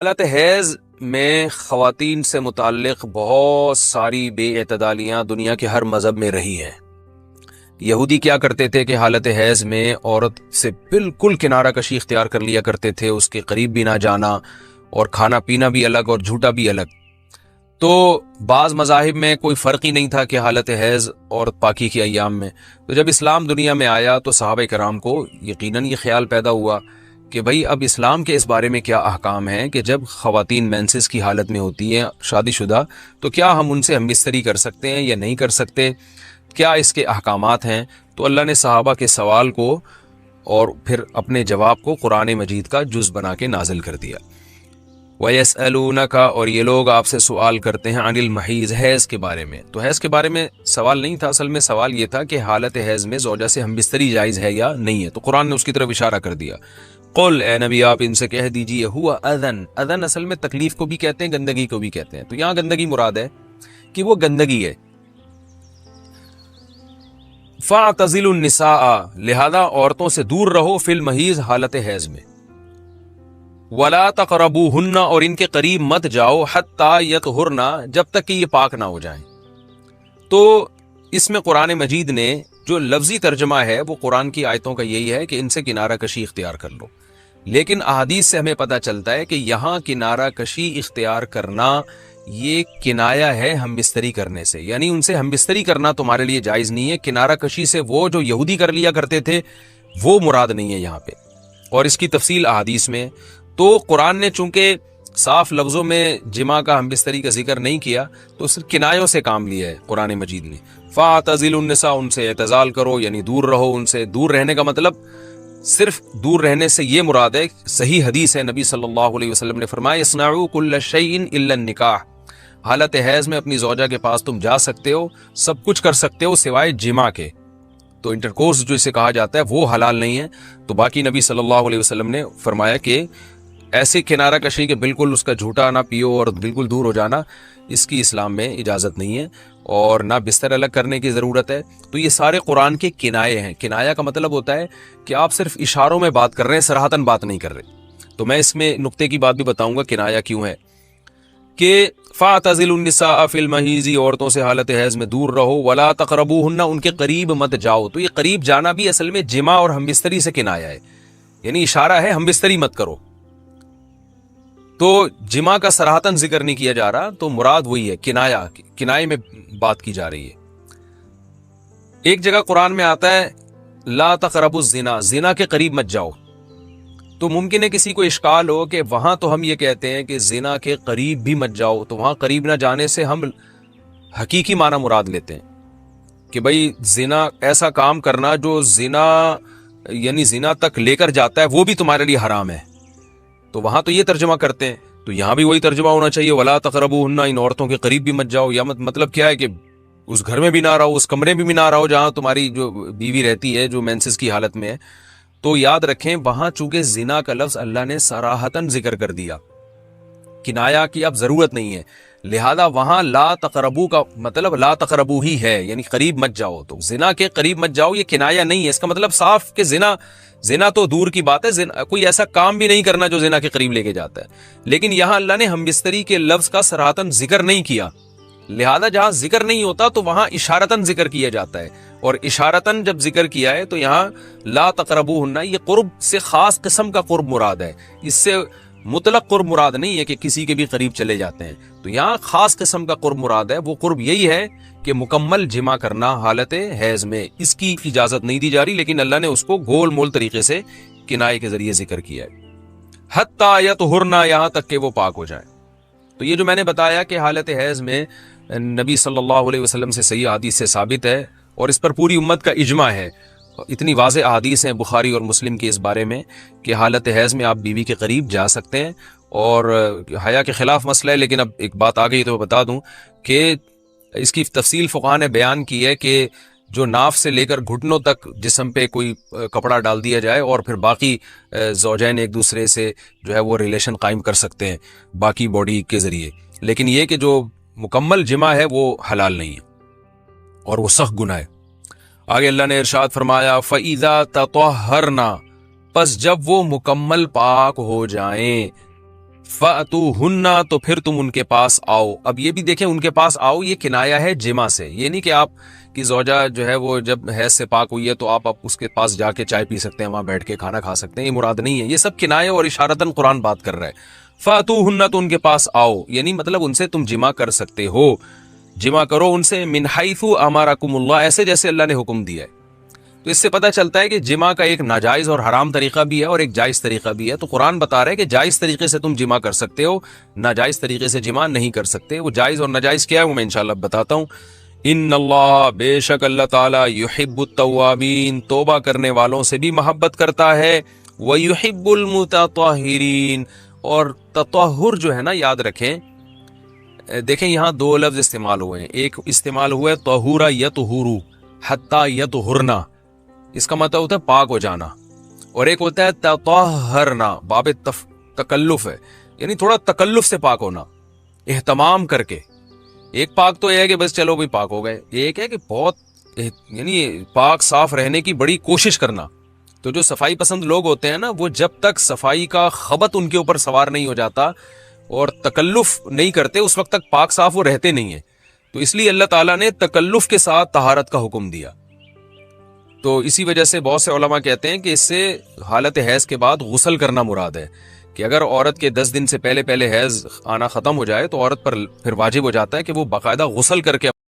حالت حیض میں خواتین سے متعلق بہت ساری بے اعتدالیاں دنیا کے ہر مذہب میں رہی ہیں۔ یہودی کیا کرتے تھے کہ حالت حیض میں عورت سے بالکل کنارہ کشی اختیار کر لیا کرتے تھے، اس کے قریب بھی نہ جانا، اور کھانا پینا بھی الگ اور جھوٹا بھی الگ۔ تو بعض مذاہب میں کوئی فرق ہی نہیں تھا کہ حالت حیض اور پاکی کے ایام میں۔ تو جب اسلام دنیا میں آیا تو صحابہ کرام کو یقیناً یہ خیال پیدا ہوا کہ بھئی اب اسلام کے اس بارے میں کیا احکام ہیں کہ جب خواتین مینسز کی حالت میں ہوتی ہیں شادی شدہ، تو کیا ہم ان سے ہم بستری کر سکتے ہیں یا نہیں کر سکتے، کیا اس کے احکامات ہیں۔ تو اللہ نے صحابہ کے سوال کو اور پھر اپنے جواب کو قرآن مجید کا جز بنا کے نازل کر دیا۔ وَيَسْأَلُونَكَ، اور یہ لوگ آپ سے سوال کرتے ہیں عن المحیض، حیض کے بارے میں۔ تو حیض کے بارے میں سوال نہیں تھا، اصل میں سوال یہ تھا کہ حالت حیض میں زوجہ سے ہم بستری جائز ہے یا نہیں ہے۔ تو قرآن نے اس کی طرف اشارہ کر دیا۔ قل، اے نبی آپ ان سے کہہ دیجئے، ہوا اذن، اذن اصل میں تکلیف کو بھی کہتے ہیں، گندگی کو بھی کہتے ہیں۔ تو یہاں گندگی مراد ہے کہ وہ گندگی ہے۔ فاعتزلوا النساء، لہذا عورتوں سے دور رہو، فی المحیض، حالت حیض میں۔ ولا تقربوہن، اور ان کے قریب مت جاؤ، حتی یطہرن، جب تک کہ یہ پاک نہ ہو جائیں۔ تو اس میں قرآن مجید نے جو لفظی ترجمہ ہے وہ قرآن کی آیتوں کا یہی ہے کہ ان سے کنارہ کشی اختیار کر لو، لیکن احادیث سے ہمیں پتہ چلتا ہے کہ یہاں کنارہ کشی اختیار کرنا یہ کنایہ ہے ہم بستری کرنے سے، یعنی ان سے ہم بستری کرنا تمہارے لیے جائز نہیں ہے۔ کنارہ کشی سے وہ جو یہودی کر لیا کرتے تھے وہ مراد نہیں ہے یہاں پہ، اور اس کی تفصیل احادیث میں۔ تو قرآن نے چونکہ صاف لفظوں میں جماع کا ہم بستری کا ذکر نہیں کیا، تو صرف کنایوں سے کام لیا ہے قرآن مجید نے۔ فاعتزلوا النساء، ان سے اعتزال کرو، یعنی دور رہو ان سے۔ دور رہنے کا مطلب صرف دور رہنے سے یہ مراد ہے، صحیح حدیث ہے، نبی صلی اللہ علیہ وسلم نے فرمایا اصنعوا کل شیء الا النکاح، حالت حیض میں اپنی زوجہ کے پاس تم جا سکتے ہو، سب کچھ کر سکتے ہو سوائے جماع کے۔ تو انٹرکورس جو اسے کہا جاتا ہے وہ حلال نہیں ہے۔ تو باقی نبی صلی اللہ علیہ وسلم نے فرمایا کہ ایسی کنارہ کشی کہ بالکل اس کا جھوٹا نہ پیو اور بالکل دور ہو جانا، اس کی اسلام میں اجازت نہیں ہے، اور نہ بستر الگ کرنے کی ضرورت ہے۔ تو یہ سارے قرآن کے کنائے ہیں۔ کنایا کا مطلب ہوتا ہے کہ آپ صرف اشاروں میں بات کر رہے ہیں، صراحتاً بات نہیں کر رہے۔ تو میں اس میں نقطے کی بات بھی بتاؤں گا کنایا کیوں ہے، کہ فاعتزلوا النساء فی المحیض، عورتوں سے حالت حیض میں دور رہو، ولا تقربوہن، ان کے قریب مت جاؤ۔ تو یہ قریب جانا بھی اصل میں جماع اور ہم بستری سے کنایا ہے، یعنی اشارہ ہے ہم بستری مت کرو۔ تو جماع کا صراحتاً ذکر نہیں کیا جا رہا، تو مراد وہی ہے، کنائے میں بات کی جا رہی ہے۔ ایک جگہ قرآن میں آتا ہے لا تقربوا الزنا، زنا کے قریب مت جاؤ۔ تو ممکن ہے کسی کو اشکال ہو کہ وہاں تو ہم یہ کہتے ہیں کہ زنا کے قریب بھی مت جاؤ، تو وہاں قریب نہ جانے سے ہم حقیقی معنی مراد لیتے ہیں کہ بھئی زنا ایسا کام کرنا جو زنا یعنی زنا تک لے کر جاتا ہے وہ بھی تمہارے لیے حرام ہے۔ تو وہاں تو یہ ترجمہ کرتے ہیں، تو یہاں بھی وہی ترجمہ ہونا چاہیے ولا تقربوہن، ان عورتوں کے قریب بھی مت جاؤ۔ یا مطلب کیا ہے کہ اس گھر میں بھی نہ رہو، اس کمرے میں بھی نہ رہو جہاں تمہاری جو بیوی رہتی ہے جو مینسز کی حالت میں ہے۔ تو یاد رکھیں وہاں چونکہ زنا کا لفظ اللہ نے صراحتاً ذکر کر دیا، کنایا کی اب ضرورت نہیں ہے، لہذا وہاں لا تقربو کا مطلب لا تقربو ہی ہے، یعنی قریب مت جاؤ۔ تو زنا کے قریب مت جاؤ یہ کنایا نہیں ہے، اس کا مطلب صاف کہ زنا تو دور کی بات ہے، کوئی ایسا کام بھی نہیں کرنا جو زنا کے قریب لے کے جاتا ہے۔ لیکن یہاں اللہ نے ہم بستری کے لفظ کا صراحتاً ذکر نہیں کیا، لہذا جہاں ذکر نہیں ہوتا تو وہاں اشارتاً ذکر کیا جاتا ہے، اور اشارتاً جب ذکر کیا ہے تو یہاں لا تقربوہن، یہ قرب سے خاص قسم کا قرب مراد ہے، اس سے مطلق قرب مراد نہیں ہے کہ کسی کے بھی قریب چلے جاتے ہیں۔ تو یہاں خاص قسم کا قرب مراد ہے، وہ قرب یہی ہے کہ مکمل جماع کرنا حالت حیض میں، اس کی اجازت نہیں دی جا رہی، لیکن اللہ نے اس کو گول مول طریقے سے کنائے کے ذریعے ذکر کیا ہے۔ حتی یطہرن، یہاں تک کہ وہ پاک ہو جائیں۔ تو یہ جو میں نے بتایا کہ حالت حیض میں نبی صلی اللہ علیہ وسلم سے صحیح حدیث سے ثابت ہے، اور اس پر پوری امت کا اجماع ہے، اتنی واضح احادیث ہیں بخاری اور مسلم کی اس بارے میں کہ حالت حیض میں آپ بیوی کے قریب جا سکتے ہیں، اور حیا کے خلاف مسئلہ ہے، لیکن اب ایک بات آ گئی تو بتا دوں کہ اس کی تفصیل فقہاء نے بیان کی ہے کہ جو ناف سے لے کر گھٹنوں تک جسم پہ کوئی کپڑا ڈال دیا جائے، اور پھر باقی زوجین ایک دوسرے سے جو ہے وہ ریلیشن قائم کر سکتے ہیں باقی باڈی کے ذریعے، لیکن یہ کہ جو مکمل جماع ہے وہ حلال نہیں ہے اور وہ سخت گناہ ہے۔ آگے اللہ نے ارشاد فرمایا فَإِذَا تَطَهَّرْنَا، پس جب وہ مکمل پاک ہو جائیں، فَأْتُوهُنَّ تو پھر تم ان کے پاس آؤ. اب یہ بھی دیکھیں ان کے پاس آؤ یہ کنایا ہے جمع سے. یہ نہیں کہ آپ کی زوجہ جو ہے وہ جب حیض سے پاک ہوئی ہے تو آپ اس کے پاس جا کے چائے پی سکتے ہیں, وہاں بیٹھ کے کھانا کھا سکتے ہیں, یہ مراد نہیں ہے. یہ سب کنایا اور اشارتاً قرآن بات کر رہا ہے. فَأْتُوهُنَّ تو ان کے پاس آؤ, یعنی مطلب ان سے تم جمع کر سکتے ہو, جمع کرو ان سے. من حیث امرکم اللہ, ایسے جیسے اللہ نے حکم دیا ہے. تو اس سے پتہ چلتا ہے کہ جمع کا ایک ناجائز اور حرام طریقہ بھی ہے اور ایک جائز طریقہ بھی ہے. تو قرآن بتا رہا ہے کہ جائز طریقے سے تم جمع کر سکتے ہو, ناجائز طریقے سے جمع نہیں کر سکتے. وہ جائز اور ناجائز کیا ہے وہ میں انشاءاللہ بتاتا ہوں. ان اللہ, بے شک اللہ تعالیٰ, یحب التوابین, توبہ کرنے والوں سے بھی محبت کرتا ہے, ویحب المتطہرین, اور تطہر جو ہے نا یاد رکھیں. دیکھیں یہاں دو لفظ استعمال ہوئے ہیں. ایک استعمال ہوا ہے طہورا یطہرو حتی یطہرنا, اس کا مطلب ہوتا ہے پاک ہو جانا, اور ایک ہوتا ہے تطہرنا, باب تکلف ہے, یعنی تھوڑا تکلف سے پاک ہونا, اہتمام کر کے. ایک پاک تو یہ ہے کہ بس چلو بھی پاک ہو گئے, ایک ہے کہ بہت یعنی پاک صاف رہنے کی بڑی کوشش کرنا. تو جو صفائی پسند لوگ ہوتے ہیں نا, وہ جب تک صفائی کا خبط ان کے اوپر سوار نہیں ہو جاتا اور تکلف نہیں کرتے, اس وقت تک پاک صاف وہ رہتے نہیں ہیں. تو اس لیے اللہ تعالیٰ نے تکلف کے ساتھ طہارت کا حکم دیا. تو اسی وجہ سے بہت سے علماء کہتے ہیں کہ اس سے حالت حیض کے بعد غسل کرنا مراد ہے, کہ اگر عورت کے 10 دن سے پہلے حیض آنا ختم ہو جائے تو عورت پر پھر واجب ہو جاتا ہے کہ وہ باقاعدہ غسل کر کے